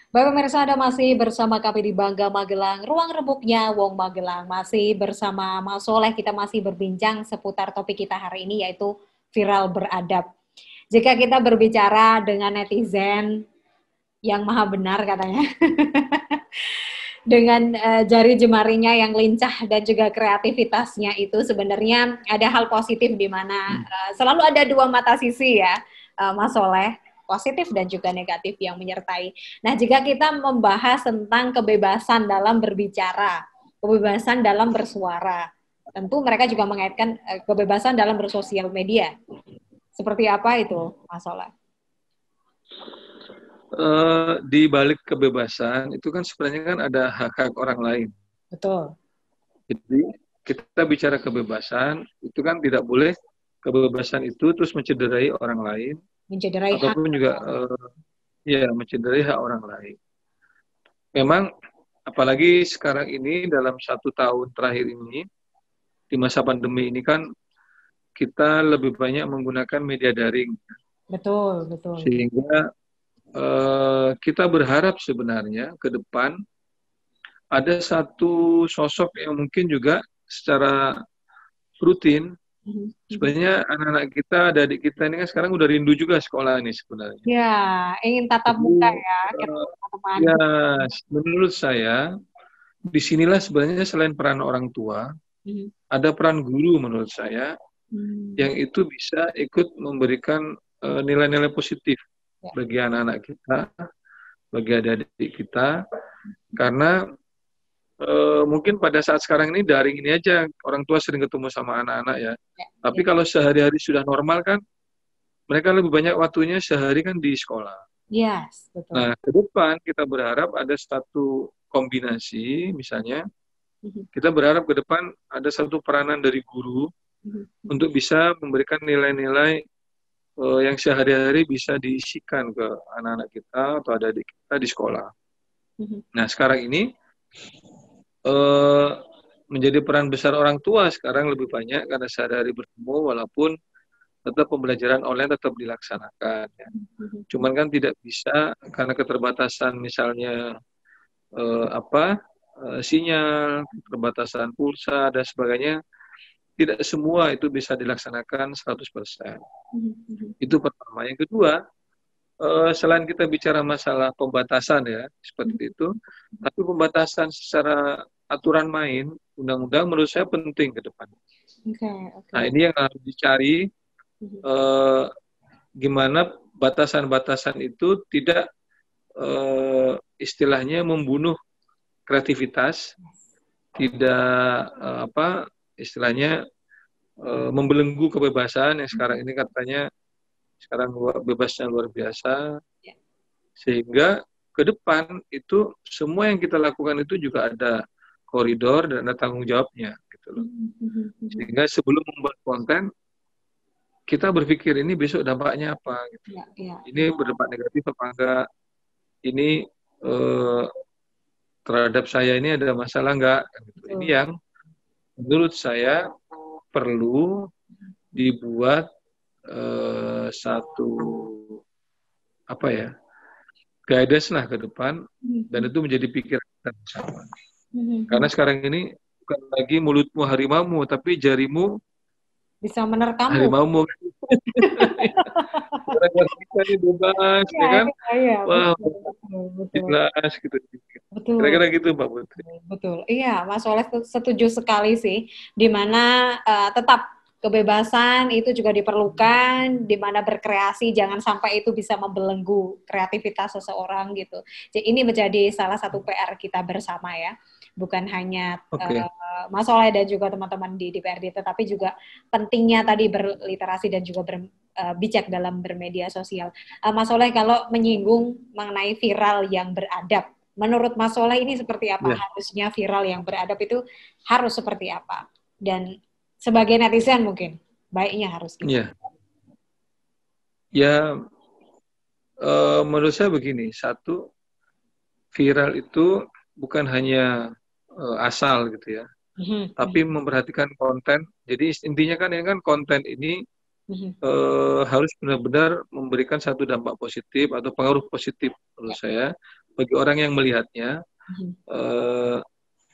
Baik pemirsa, Anda masih bersama kami di Bangga Magelang, ruang rebuknya Wong Magelang. Masih bersama Mas Soleh, kita masih berbincang seputar topik kita hari ini yaitu viral beradab. Jika kita berbicara dengan netizen yang maha benar katanya, dengan jari jemarinya yang lincah dan juga kreativitasnya itu sebenarnya ada hal positif di mana selalu ada dua mata sisi ya, Mas Soleh, positif dan juga negatif yang menyertai. Nah, jika kita membahas tentang kebebasan dalam berbicara, kebebasan dalam bersuara, tentu mereka juga mengaitkan kebebasan dalam bersosial media. Seperti apa itu, Mas Soleh? Di balik kebebasan itu kan sebenarnya kan ada hak-hak orang lain. Betul. Jadi kita bicara kebebasan itu kan tidak boleh kebebasan itu terus mencederai orang lain Mencederai hak. ataupun juga ya mencederai hak orang lain. Memang apalagi sekarang ini dalam 1 tahun terakhir ini di masa pandemi ini kan kita lebih banyak menggunakan media daring Betul, betul. sehingga kita berharap sebenarnya ke depan ada satu sosok yang mungkin juga secara rutin, sebenarnya anak-anak kita, adik-adik kita ini kan sekarang udah rindu juga sekolah ini sebenarnya. Ya, ingin tatap Jadi, muka ya, ketemu teman-teman. ya menurut saya, disinilah sebenarnya selain peran orang tua, ada peran guru menurut saya, yang itu bisa ikut memberikan nilai-nilai positif Ya. bagi anak-anak kita, bagi adik-adik kita, karena mungkin pada saat sekarang ini daring ini aja orang tua sering ketemu sama anak-anak ya. Ya, Tapi ya. kalau sehari-hari sudah normal kan, mereka lebih banyak waktunya sehari kan di sekolah. Yes, betul. Nah, ke depan kita berharap ada satu kombinasi, misalnya kita berharap ke depan ada satu peranan dari guru untuk bisa memberikan nilai-nilai yang sehari-hari bisa diisikan ke anak-anak kita atau adik-adik kita di sekolah. Nah, sekarang ini menjadi peran besar orang tua sekarang lebih banyak karena sehari-hari bertemu walaupun tetap pembelajaran online tetap dilaksanakan. Ya. Cuman kan tidak bisa karena keterbatasan misalnya sinyal, keterbatasan pulsa dan sebagainya, tidak semua itu bisa dilaksanakan 100%. Itu pertama. Yang kedua, selain kita bicara masalah pembatasan ya, seperti itu, tapi pembatasan secara aturan main, undang-undang menurut saya penting ke depan. Nah, ini yang harus dicari, gimana batasan-batasan itu tidak istilahnya membunuh kreativitas, tidak istilahnya membelenggu kebebasan yang sekarang ini katanya sekarang bebasnya luar biasa, sehingga ke depan itu semua yang kita lakukan itu juga ada koridor dan ada tanggung jawabnya gitu loh. Sehingga sebelum membuat konten kita berpikir ini besok dampaknya apa gitu. Ini berdampak negatif apa enggak? Ini terhadap saya ini ada masalah enggak? Gitu. Ini yang menurut saya perlu dibuat satu guidance lah ke depan dan itu menjadi pikiran kita bersama. Karena sekarang ini bukan lagi mulutmu harimaumu, tapi jarimu bisa menerkammu. Harimaumu. Gara-gara kita ini bebas, ya kan? Wah, jelas gitu. Betul. Kira-kira gitu, Mbak Putri. Betul. Iya, Mas Soleh setuju sekali sih. Di mana tetap kebebasan itu juga diperlukan, di mana berkreasi jangan sampai itu bisa membelenggu kreativitas seseorang gitu. Jadi ini menjadi salah satu PR kita bersama ya. Bukan hanya Mas Soleh dan juga teman-teman di DPRD, tetapi juga pentingnya tadi berliterasi dan juga bijak dalam bermedia sosial. Mas Soleh, kalau menyinggung mengenai viral yang beradab, menurut Mas Soleh ini seperti apa? Harusnya viral yang beradab itu harus seperti apa? Dan sebagai netizen mungkin baiknya harus gitu. Ya, menurut saya begini, satu, viral itu bukan hanya asal gitu ya, tapi memperhatikan konten. Jadi intinya kan ini kan konten ini harus benar-benar memberikan satu dampak positif atau pengaruh positif menurut saya bagi orang yang melihatnya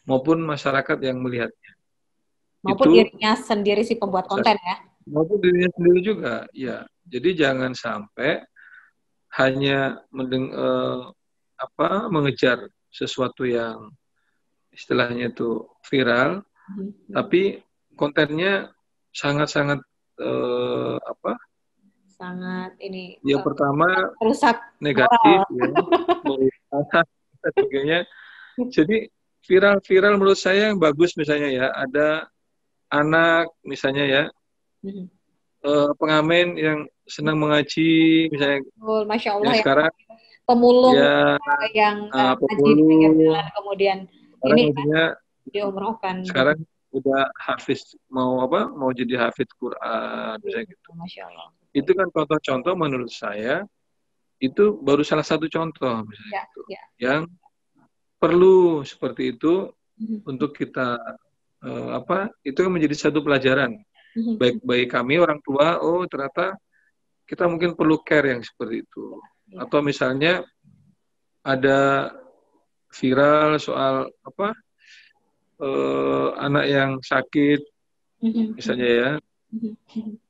maupun masyarakat yang melihatnya. Maupun Itu dirinya sendiri si pembuat konten ya. maupun dirinya sendiri juga, ya. Jadi jangan sampai hanya mengejar sesuatu yang istilahnya itu viral, tapi kontennya sangat-sangat sangat ini yang pertama rusak negatif, moral. ya, sebagainya. Jadi viral menurut saya yang bagus misalnya ya, ada anak misalnya ya, pengamen yang senang mengaji misalnya, Masya Allah yang ya, sekarang pemulung ya yang ngaji di pinggir pemulung, jalan kemudian sekarang ini maksudnya diumrohkan. sekarang udah hafiz, mau jadi hafiz Quran misalnya gitu. Masya Allah. Itu kan contoh-contoh menurut saya itu baru salah satu contoh misalnya itu yang perlu seperti itu untuk kita itu kan menjadi satu pelajaran baik bagi kami orang tua, oh ternyata kita mungkin perlu care yang seperti itu. Atau misalnya ada viral soal anak yang sakit misalnya ya,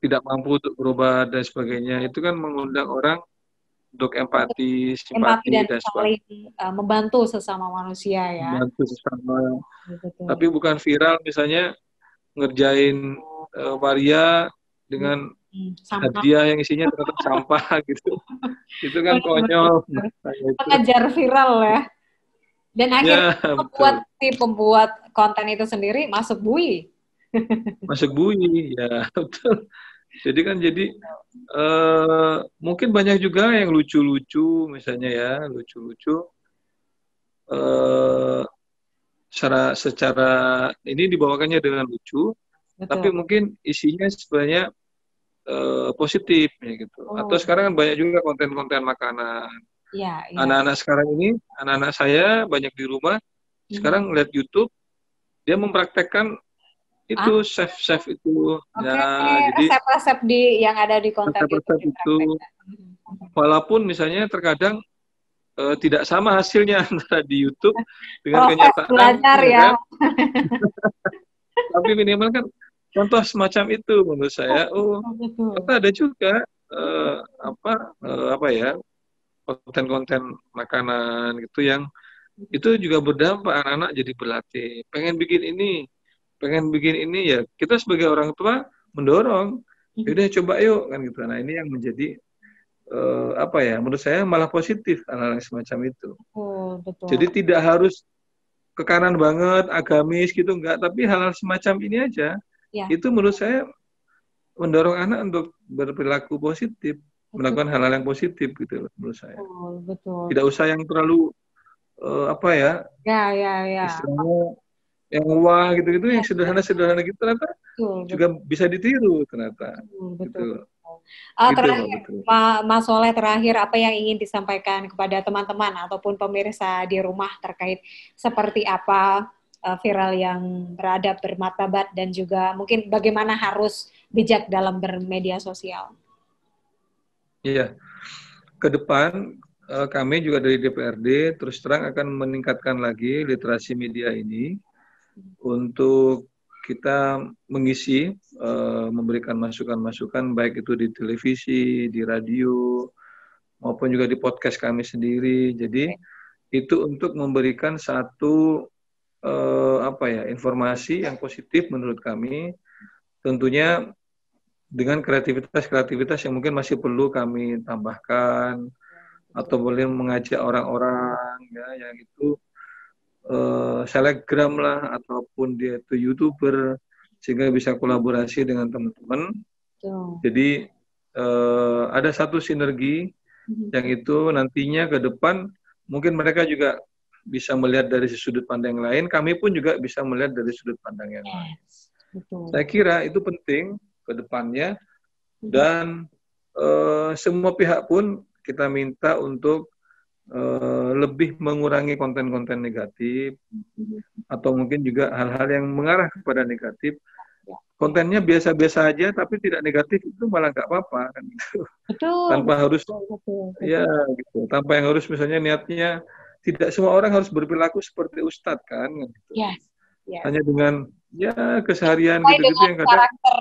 tidak mampu untuk berobat dan sebagainya, itu kan mengundang orang untuk empati, simpati dan dan saling sebagainya. membantu sesama manusia ya. Membantu sesama. Betul. Tapi bukan viral misalnya ngerjain waria dengan hadiah yang isinya ternyata sampah gitu. Itu kan konyol. Mengejar viral ya. Dan akhirnya pembuat konten itu sendiri masuk bui. Masuk bui, ya betul. Jadi kan mungkin banyak juga yang lucu-lucu misalnya ya, lucu-lucu. Secara ini dibawakannya dengan lucu, tapi mungkin isinya sebenarnya positif ya gitu. Atau sekarang kan banyak juga konten-konten makanan. Anak-anak sekarang ini, anak-anak saya banyak di rumah, sekarang lihat YouTube, dia mempraktekkan itu chef itu. Jadi resep-resep yang ada di konten resep-resep itu. Walaupun misalnya terkadang tidak sama hasilnya antara di YouTube dengan kenyataan. Belajar ya. Tapi minimal kan contoh semacam itu menurut saya. Ternyata ada juga konten-konten makanan gitu yang itu juga berdampak, anak-anak jadi berlatih. Pengen bikin ini ya. Kita sebagai orang tua mendorong. Yaudah coba yuk kan gitu. Nah, ini yang menjadi menurut saya malah positif hal-hal semacam itu. Betul. Jadi tidak harus ke kanan banget, agamis gitu, enggak, tapi hal-hal semacam ini aja, itu menurut saya mendorong anak untuk berperilaku positif, melakukan hal-hal yang positif gitu menurut saya. Betul. Tidak usah yang terlalu istilahnya yang wah gitu-gitu, yang sederhana-sederhana gitu ternyata juga bisa ditiru ternyata. Betul. Terakhir, Mas Soleh, terakhir apa yang ingin disampaikan kepada teman-teman ataupun pemirsa di rumah terkait seperti apa viral yang beradab, bermartabat, dan juga mungkin bagaimana harus bijak dalam bermedia sosial? Iya, ke depan kami juga dari DPRD terus terang akan meningkatkan lagi literasi media ini untuk kita mengisi, memberikan masukan-masukan baik itu di televisi, di radio, maupun juga di podcast kami sendiri. Jadi itu untuk memberikan satu informasi yang positif menurut kami, tentunya dengan kreativitas yang mungkin masih perlu kami tambahkan, atau boleh mengajak orang-orang ya yang itu selebgram lah, ataupun dia itu YouTuber, sehingga bisa kolaborasi dengan teman-teman. Jadi ada satu sinergi yang itu nantinya ke depan mungkin mereka juga bisa melihat dari sudut pandang yang lain, kami pun juga bisa melihat dari sudut pandang yang lain. Saya kira itu penting ke depannya, dan semua pihak pun kita minta untuk lebih mengurangi konten-konten negatif, atau mungkin juga hal-hal yang mengarah kepada negatif. Kontennya biasa-biasa aja tapi tidak negatif, itu malah nggak apa-apa kan gitu. Tanpa harus gitu. Tanpa yang harus misalnya niatnya tidak semua orang harus berperilaku seperti Ustadz kan. Gitu. Yes. Yes. Hanya dengan ya keseharian Sesuai gitu-gitu dengan yang kadang karakter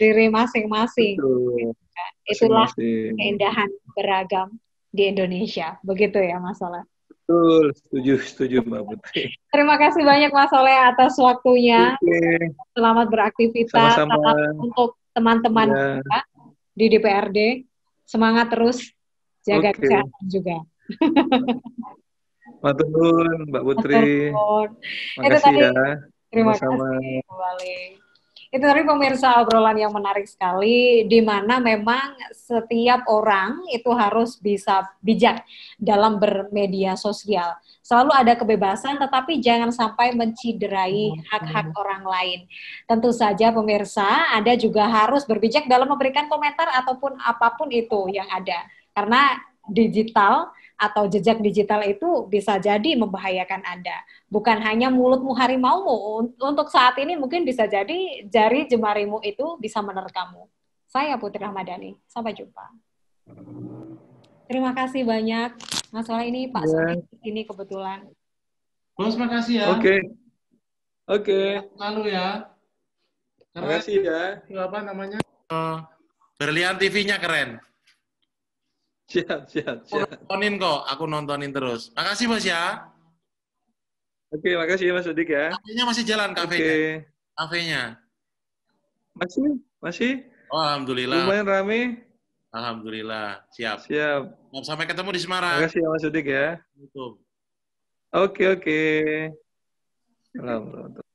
diri masing-masing. betul Itulah masing-masing. keindahan beragam di Indonesia. Begitu ya Mas Soleh. Betul, setuju Mbak Putri. Terima kasih banyak Mas Soleh atas waktunya. Oke. Selamat beraktivitas. Sama-sama. Salam untuk teman-teman Ya. kita di DPRD. Semangat terus, jaga kesehatan juga. Matur nuwun Mbak Putri. Itu Makasih tadi, ya. terima Sama-sama. kasih kembali. Itu tadi pemirsa obrolan yang menarik sekali, di mana memang setiap orang itu harus bisa bijak dalam bermedia sosial. Selalu ada kebebasan, tetapi jangan sampai menciderai hak-hak orang lain. Tentu saja pemirsa, Anda juga harus berbijak dalam memberikan komentar ataupun apapun itu yang ada. Karena digital atau jejak digital itu bisa jadi membahayakan Anda. Bukan hanya mulutmu harimaumu, untuk saat ini mungkin bisa jadi jari jemarimu itu bisa menerkammu. Saya Putri Ramadhani, sampai jumpa. Terima kasih banyak, Mas Soleh ini Pak Soleh ini kebetulan. Bos, makasih ya. Oke. Lalu ya. Makasih ya. Apa namanya? Berlian TV-nya keren. Siap. Aku nontonin terus. Makasih Bos ya. Oke, makasih Mas Udik ya. Kafenya masih jalan kafenya. Oke. Kafenya. Masih? Oh, alhamdulillah. Lumayan rame. Alhamdulillah. Siap. Sampai ketemu di Semarang. Makasih ya Mas Udik ya. Oke. Alhamdulillah.